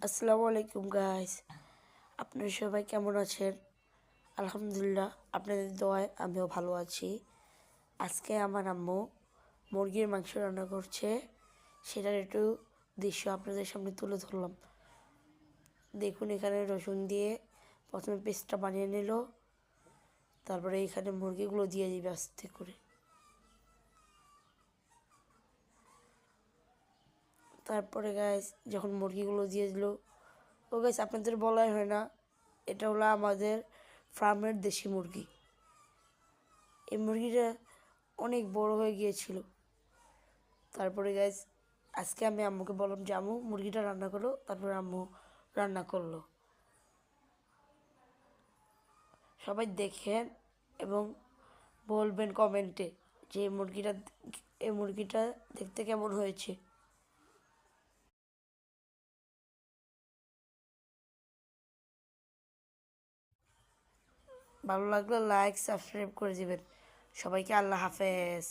আসসালামু আলাইকুম গাইস, আপনারা সবাই কেমন আছেন? আলহামদুলিল্লাহ, আপনাদের দোয়ায় আমিও ভালো আছি। আজকে আমার আম্মু মুরগির মাংস রান্না করছে, সেটার একটু দৃশ্য আপনাদের সামনে তুলে ধরলাম। দেখুন, এখানে রসুন দিয়ে প্রথমে পেস্টটা বানিয়ে নিল, তারপরে এখানে মুরগিগুলো দিয়ে দিবে আস্তে করে। তারপরে গাইস যখন মুরগিগুলো দিয়ে দিল, ও গাইস আপনাদের বলাই হয় না, এটা হলো আমাদের ফার্মের দেশি মুরগি। এই মুরগিটা অনেক বড় হয়ে গিয়েছিল। তারপরে গাইস আজকে আমি আম্মুকে বললাম যে আম্মু মুরগিটা রান্না করো, তারপরে আম্মু রান্না করলো। সবাই দেখেন এবং বলবেন কমেন্টে যে এই মুরগিটা দেখতে কেমন হয়েছে। ভালো লাগলে লাইক সাবস্ক্রাইব করে দিবেন। সবাইকে আল্লাহ হাফেজ।